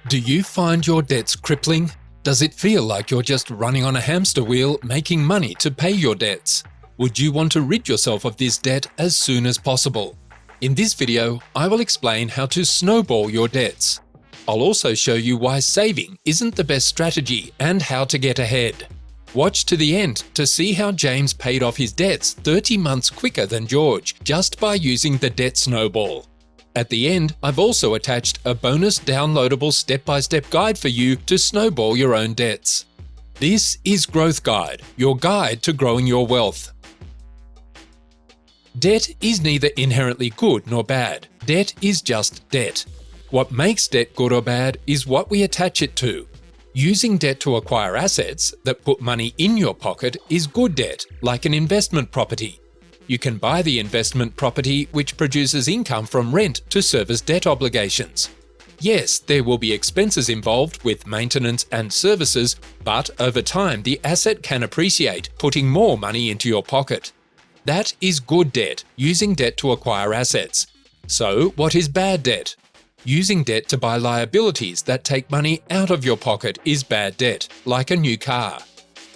Do you find your debts crippling? Does it feel like you're just running on a hamster wheel making money to pay your debts? Would you want to rid yourself of this debt as soon as possible? In this video, I will explain how to snowball your debts. I'll also show you why saving isn't the best strategy and how to get ahead. Watch to the end to see how James paid off his debts 30 months quicker than George just by using the debt snowball. At the end, I've also attached a bonus downloadable step-by-step guide for you to snowball your own debts. This is Growth Guide, your guide to growing your wealth. Debt is neither inherently good nor bad. Debt is just debt. What makes debt good or bad is what we attach it to. Using debt to acquire assets that put money in your pocket is good debt, like an investment property. You can buy the investment property which produces income from rent to service debt obligations. Yes, there will be expenses involved with maintenance and services, but over time the asset can appreciate, putting more money into your pocket. That is good debt, using debt to acquire assets. So, what is bad debt? Using debt to buy liabilities that take money out of your pocket is bad debt, like a new car.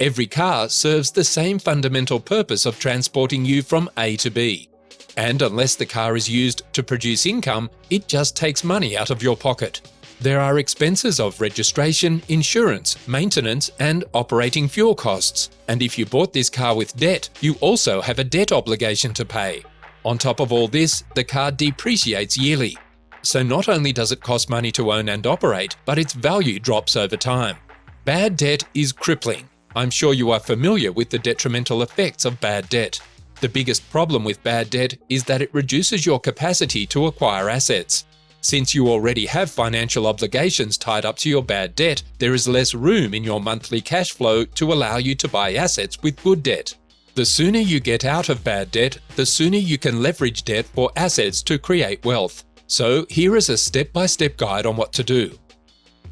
Every car serves the same fundamental purpose of transporting you from A to B. And unless the car is used to produce income, it just takes money out of your pocket. There are expenses of registration, insurance, maintenance, and operating fuel costs. And if you bought this car with debt, you also have a debt obligation to pay. On top of all this, the car depreciates yearly. So not only does it cost money to own and operate, but its value drops over time. Bad debt is crippling. I'm sure you are familiar with the detrimental effects of bad debt. The biggest problem with bad debt is that it reduces your capacity to acquire assets. Since you already have financial obligations tied up to your bad debt, there is less room in your monthly cash flow to allow you to buy assets with good debt. The sooner you get out of bad debt, the sooner you can leverage debt for assets to create wealth. So here is a step-by-step guide on what to do.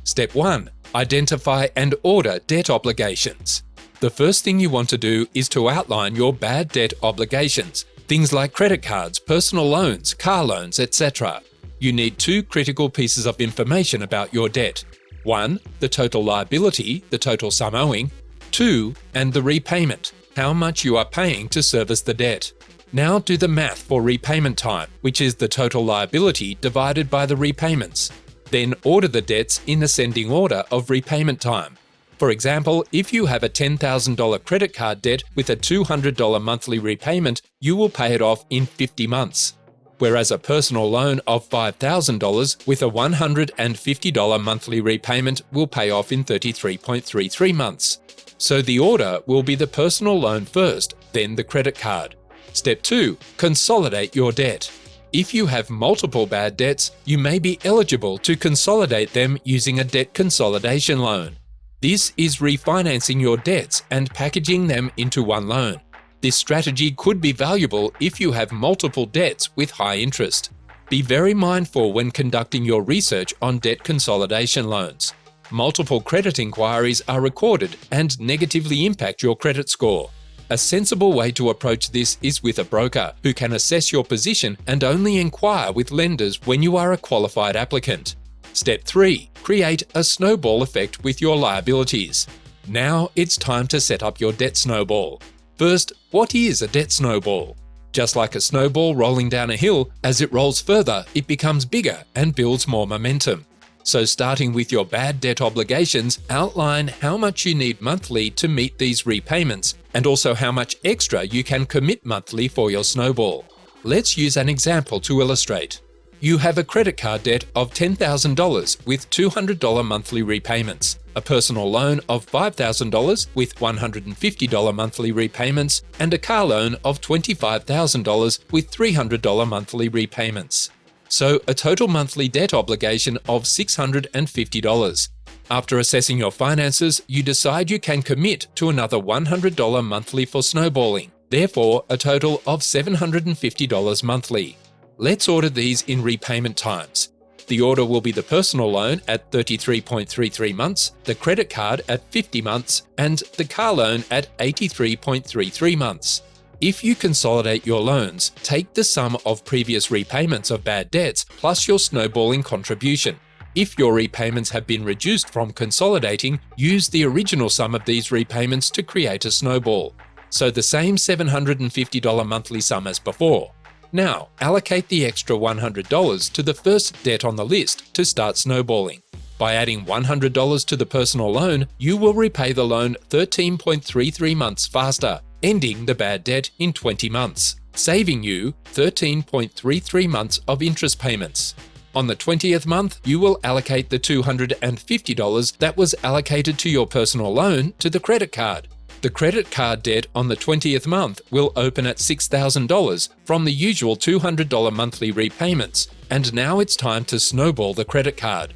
Step 1. Identify and order debt obligations. The first thing you want to do is to outline your bad debt obligations, things like credit cards, personal loans, car loans, etc. You need two critical pieces of information about your debt. 1. The total liability, the total sum owing. 2. And the repayment, how much you are paying to service the debt. Now do the math for repayment time, which is the total liability divided by the repayments. Then order the debts in ascending order of repayment time. For example, if you have a $10,000 credit card debt with a $200 monthly repayment, you will pay it off in 50 months. Whereas a personal loan of $5,000 with a $150 monthly repayment will pay off in 33.33 months. So the order will be the personal loan first, then the credit card. Step 2. Consolidate your debt. If you have multiple bad debts, you may be eligible to consolidate them using a debt consolidation loan. This is refinancing your debts and packaging them into one loan. This strategy could be valuable if you have multiple debts with high interest. Be very mindful when conducting your research on debt consolidation loans. Multiple credit inquiries are recorded and negatively impact your credit score. A sensible way to approach this is with a broker who can assess your position and only enquire with lenders when you are a qualified applicant. Step 3. Create a snowball effect with your liabilities. Now it's time to set up your debt snowball. First, what is a debt snowball? Just like a snowball rolling down a hill, as it rolls further, it becomes bigger and builds more momentum. So starting with your bad debt obligations, outline how much you need monthly to meet these repayments and also how much extra you can commit monthly for your snowball. Let's use an example to illustrate. You have a credit card debt of $10,000 with $200 monthly repayments, a personal loan of $5,000 with $150 monthly repayments, and a car loan of $25,000 with $300 monthly repayments. So a total monthly debt obligation of $650. After assessing your finances, you decide you can commit to another $100 monthly for snowballing, therefore a total of $750 monthly. Let's order these in repayment times. The order will be the personal loan at 33.33 months, the credit card at 50 months, and the car loan at 83.33 months. If you consolidate your loans, take the sum of previous repayments of bad debts plus your snowballing contribution. If your repayments have been reduced from consolidating, use the original sum of these repayments to create a snowball. So the same $750 monthly sum as before. Now, allocate the extra $100 to the first debt on the list to start snowballing. By adding $100 to the personal loan, you will repay the loan 13.33 months faster, ending the bad debt in 20 months, saving you 13.33 months of interest payments. On the 20th month, you will allocate the $250 that was allocated to your personal loan to the credit card. The credit card debt on the 20th month will open at $6,000 from the usual $200 monthly repayments, and now it's time to snowball the credit card.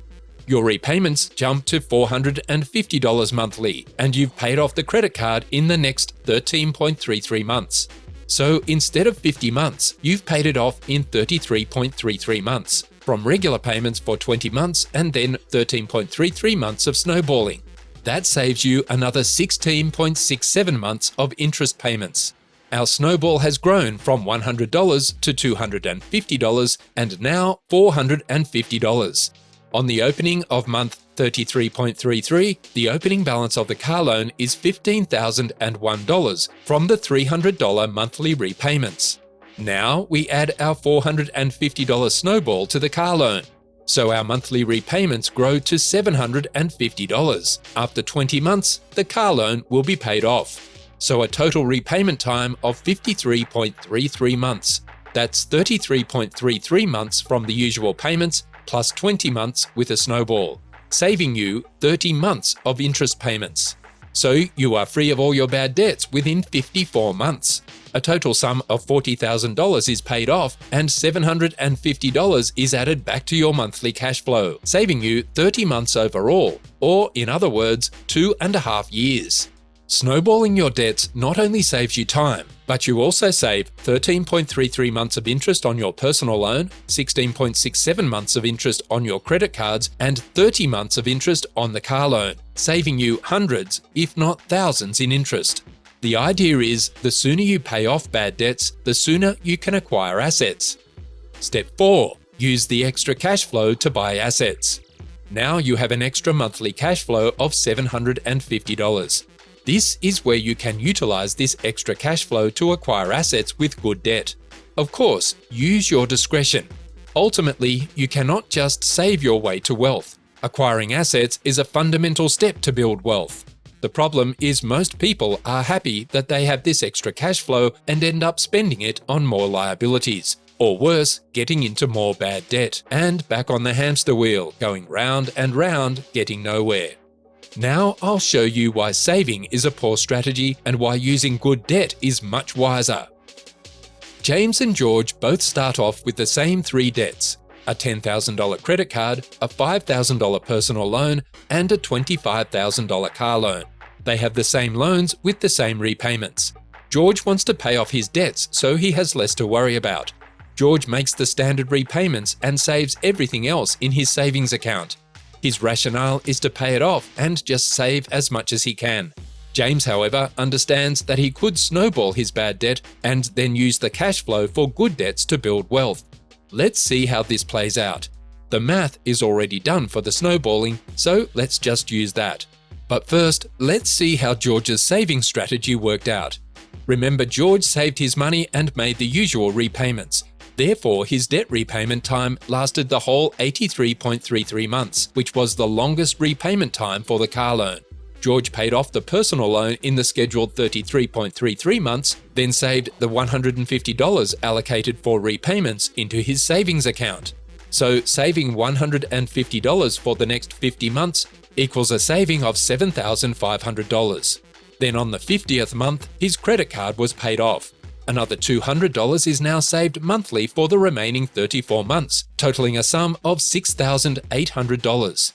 Your repayments jump to $450 monthly, and you've paid off the credit card in the next 13.33 months. So instead of 50 months, you've paid it off in 33.33 months, from regular payments for 20 months and then 13.33 months of snowballing. That saves you another 16.67 months of interest payments. Our snowball has grown from $100 to $250 and now $450. On the opening of month 33.33, the opening balance of the car loan is $15,001 from the $300 monthly repayments. Now we add our $450 snowball to the car loan. So our monthly repayments grow to $750. After 20 months, the car loan will be paid off. So a total repayment time of 53.33 months. That's 33.33 months from the usual payments plus 20 months with a snowball, saving you 30 months of interest payments. So you are free of all your bad debts within 54 months. A total sum of $40,000 is paid off and $750 is added back to your monthly cash flow, saving you 30 months overall, or in other words, 2.5 years. Snowballing your debts not only saves you time, but you also save 13.33 months of interest on your personal loan, 16.67 months of interest on your credit cards, and 30 months of interest on the car loan, saving you hundreds, if not thousands, in interest. The idea is the sooner you pay off bad debts, the sooner you can acquire assets. Step 4. Use the extra cash flow to buy assets. Now you have an extra monthly cash flow of $750. This is where you can utilize this extra cash flow to acquire assets with good debt. Of course, use your discretion. Ultimately, you cannot just save your way to wealth. Acquiring assets is a fundamental step to build wealth. The problem is most people are happy that they have this extra cash flow and end up spending it on more liabilities, or worse, getting into more bad debt and back on the hamster wheel, going round and round, getting nowhere. Now I'll show you why saving is a poor strategy and why using good debt is much wiser. James and George both start off with the same 3 debts: a $10,000 credit card, a $5,000 personal loan, and a $25,000 car loan. They have the same loans with the same repayments. George wants to pay off his debts so he has less to worry about. George makes the standard repayments and saves everything else in his savings account. His rationale is to pay it off and just save as much as he can. James, however, understands that he could snowball his bad debt and then use the cash flow for good debts to build wealth. Let's see how this plays out. The math is already done for the snowballing, so let's just use that. But first, let's see how George's saving strategy worked out. Remember, George saved his money and made the usual repayments. Therefore, his debt repayment time lasted the whole 83.33 months, which was the longest repayment time for the car loan. George paid off the personal loan in the scheduled 33.33 months, then saved the $150 allocated for repayments into his savings account. So saving $150 for the next 50 months equals a saving of $7,500. Then on the 50th month, his credit card was paid off. Another $200 is now saved monthly for the remaining 34 months, totaling a sum of $6,800.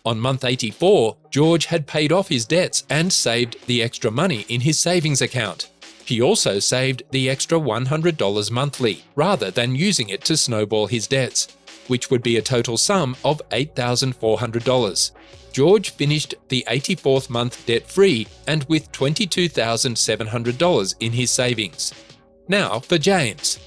On month 84, George had paid off his debts and saved the extra money in his savings account. He also saved the extra $100 monthly, rather than using it to snowball his debts, which would be a total sum of $8,400. George finished the 84th month debt-free and with $22,700 in his savings. Now for James.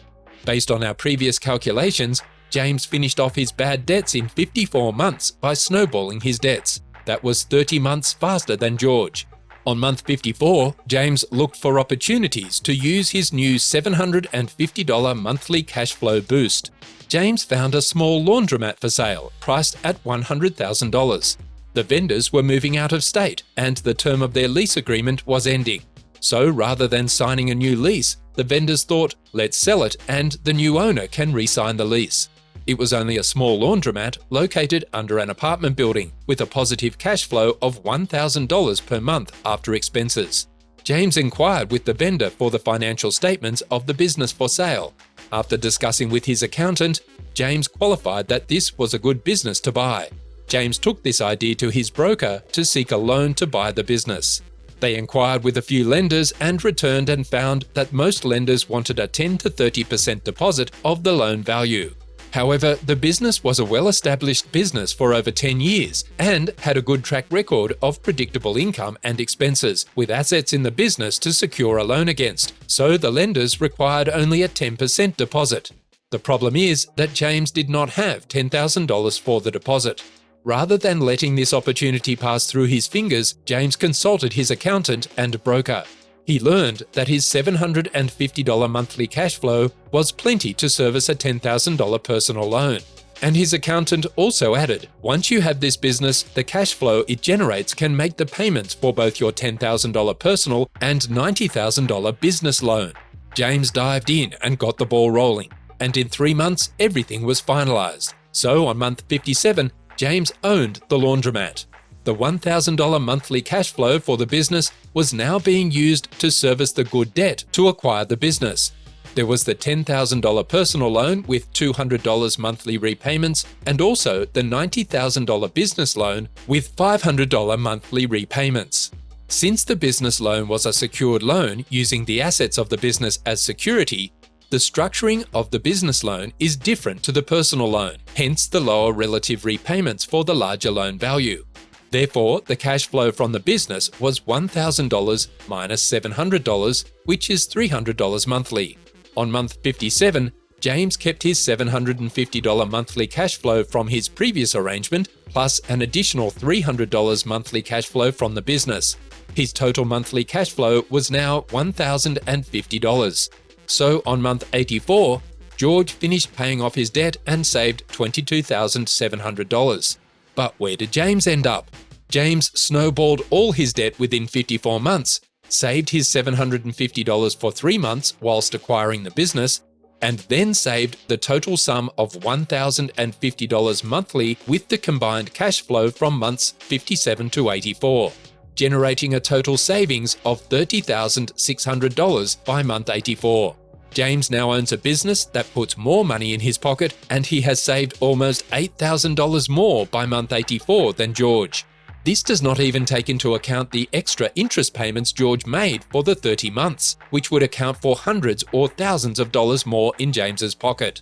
Based on our previous calculations, James finished off his bad debts in 54 months by snowballing his debts. That was 30 months faster than George. On month 54, James looked for opportunities to use his new $750 monthly cash flow boost. James found a small laundromat for sale, priced at $100,000. The vendors were moving out of state, and the term of their lease agreement was ending. So rather than signing a new lease, the vendors thought, let's sell it and the new owner can re-sign the lease. It was only a small laundromat located under an apartment building with a positive cash flow of $1,000 per month after expenses. James inquired with the vendor for the financial statements of the business for sale. After discussing with his accountant, James qualified that this was a good business to buy. James took this idea to his broker to seek a loan to buy the business. They inquired with a few lenders and returned and found that most lenders wanted a 10 to 30% deposit of the loan value. However, the business was a well-established business for over 10 years and had a good track record of predictable income and expenses, with assets in the business to secure a loan against, so the lenders required only a 10% deposit. The problem is that James did not have $10,000 for the deposit. Rather than letting this opportunity pass through his fingers, James consulted his accountant and broker. He learned that his $750 monthly cash flow was plenty to service a $10,000 personal loan. And his accountant also added, once you have this business, the cash flow it generates can make the payments for both your $10,000 personal and $90,000 business loan. James dived in and got the ball rolling. And in 3 months, everything was finalized. So on month 57, James owned the laundromat. The $1,000 monthly cash flow for the business was now being used to service the good debt to acquire the business. There was the $10,000 personal loan with $200 monthly repayments and also the $90,000 business loan with $500 monthly repayments. Since the business loan was a secured loan using the assets of the business as security, the structuring of the business loan is different to the personal loan, hence the lower relative repayments for the larger loan value. Therefore, the cash flow from the business was $1,000 minus $700, which is $300 monthly. On month 57, James kept his $750 monthly cash flow from his previous arrangement, plus an additional $300 monthly cash flow from the business. His total monthly cash flow was now $1,050. So on month 84, George finished paying off his debt and saved $22,700. But where did James end up? James snowballed all his debt within 54 months, saved his $750 for 3 months whilst acquiring the business, and then saved the total sum of $1,050 monthly with the combined cash flow from months 57 to 84, generating a total savings of $30,600 by month 84. James now owns a business that puts more money in his pocket, and he has saved almost $8,000 more by month 84 than George. This does not even take into account the extra interest payments George made for the 30 months, which would account for hundreds or thousands of dollars more in James's pocket.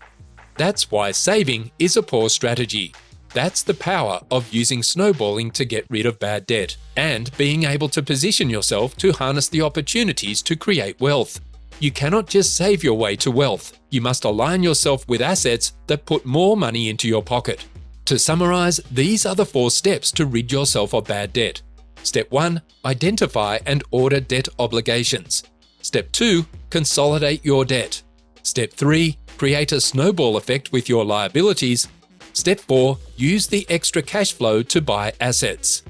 That's why saving is a poor strategy. That's the power of using snowballing to get rid of bad debt, and being able to position yourself to harness the opportunities to create wealth. You cannot just save your way to wealth. You must align yourself with assets that put more money into your pocket. To summarize, these are the 4 steps to rid yourself of bad debt. Step 1. Identify and order debt obligations. Step 2. Consolidate your debt. Step 3. Create a snowball effect with your liabilities. Step 4. Use the extra cash flow to buy assets.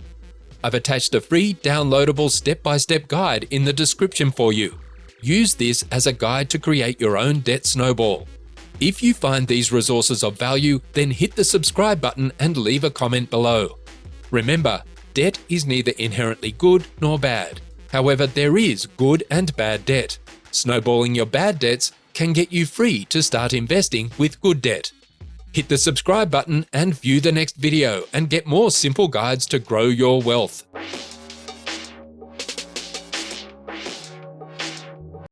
I've attached a free downloadable step-by-step guide in the description for you. Use this as a guide to create your own debt snowball. If you find these resources of value, then hit the subscribe button and leave a comment below. Remember, debt is neither inherently good nor bad. However, there is good and bad debt. Snowballing your bad debts can get you free to start investing with good debt. Hit the subscribe button and view the next video and get more simple guides to grow your wealth.